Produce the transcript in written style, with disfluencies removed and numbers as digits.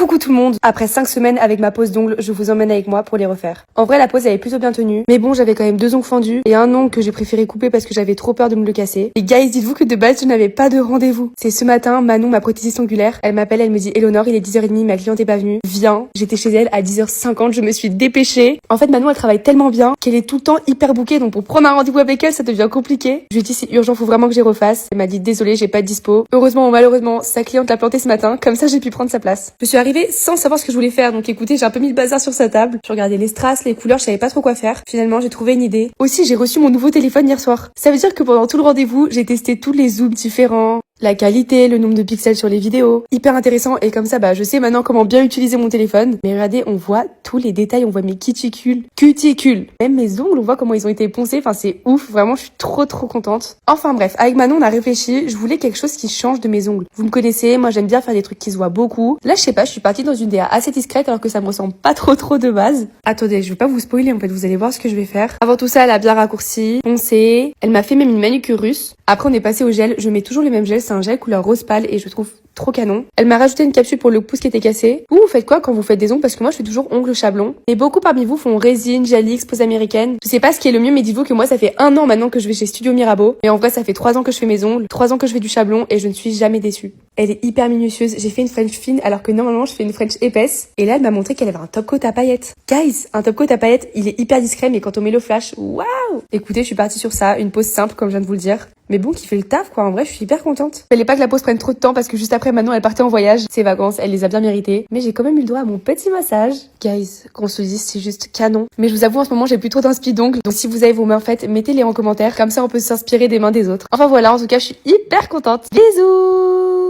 Coucou tout le monde. Après 5 semaines avec ma pose d'ongles, je vous emmène avec moi pour les refaire. En vrai, la pose elle est plutôt bien tenue, mais bon, j'avais quand même 2 ongles fendus et un ongle que j'ai préféré couper parce que j'avais trop peur de me le casser. Et guys, dites-vous que de base, je n'avais pas de rendez-vous. C'est ce matin, Manon, ma prothésiste ongulaire, elle m'appelle, elle me dit Eleonore, il est 10h30, ma cliente est pas venue. Viens. J'étais chez elle à 10h50, je me suis dépêchée. En fait, Manon, elle travaille tellement bien qu'elle est tout le temps hyper bookée, donc pour prendre un rendez-vous avec elle, ça devient compliqué. Je lui ai dit c'est urgent, faut vraiment que j'y refasse. Elle m'a dit désolée, j'ai pas de dispo. Heureusement ou malheureusement, sa cliente l'a planté ce matin, comme ça j'ai pu prendre sa place. Je suis arrivée sans savoir ce que je voulais faire, donc écoutez, j'ai un peu mis le bazar sur sa table. Je regardais les strass, les couleurs, je savais pas trop quoi faire. Finalement, j'ai trouvé une idée. Aussi, j'ai reçu mon nouveau téléphone hier soir. Ça veut dire que pendant tout le rendez-vous, j'ai testé tous les zooms différents, la qualité, le nombre de pixels sur les vidéos. Hyper intéressant, et comme ça, je sais maintenant comment bien utiliser mon téléphone. Mais regardez, on voit tous les détails, on voit mes cuticules. Même mes ongles, on voit comment ils ont été poncés, enfin c'est ouf, vraiment je suis trop contente. Enfin bref, avec Manon on a réfléchi, je voulais quelque chose qui change de mes ongles. Vous me connaissez, moi j'aime bien faire des trucs qui se voient beaucoup. Là je sais pas, je suis partie dans une DA assez discrète alors que ça me ressemble pas trop de base. Attendez, je vais pas vous spoiler en fait, vous allez voir ce que je vais faire. Avant tout ça, elle a bien raccourci, poncé, elle m'a fait même une manucure russe. Après on est passé au gel, je mets toujours le même gel, c'est un gel couleur rose pâle et je trouve trop canon. Elle m'a rajouté une capsule pour le pouce qui était cassé. Vous faites quoi quand vous faites des ongles? Parce que moi je fais toujours ongles chablon. Mais beaucoup parmi vous font résine, gel X, pose américaine. Je sais pas ce qui est le mieux, mais dites-vous que moi ça fait 1 an maintenant que je vais chez Studio Mirabeau. Mais en vrai ça fait 3 ans que je fais mes ongles, 3 ans que je fais du chablon et je ne suis jamais déçue. Elle est hyper minutieuse. J'ai fait une French fine alors que normalement je fais une French épaisse. Et là elle m'a montré qu'elle avait un top coat à paillettes. Guys, un top coat à paillettes, il est hyper discret mais quand on met le flash, waouh! Écoutez, je suis partie sur ça, une pose simple comme je viens de vous le dire. Mais bon, qui fait le taf quoi, en vrai je suis hyper contente. Fallait pas que la pause prenne trop de temps parce que juste après Manon elle partait en voyage. Ses vacances, elle les a bien méritées. Mais j'ai quand même eu le droit à mon petit massage. Guys, qu'on se le dise, c'est juste canon. Mais je vous avoue en ce moment j'ai plus trop d'inspi d'ongles. Donc si vous avez vos mains faites, mettez-les en commentaire. Comme ça on peut s'inspirer des mains des autres. Enfin voilà, en tout cas je suis hyper contente. Bisous!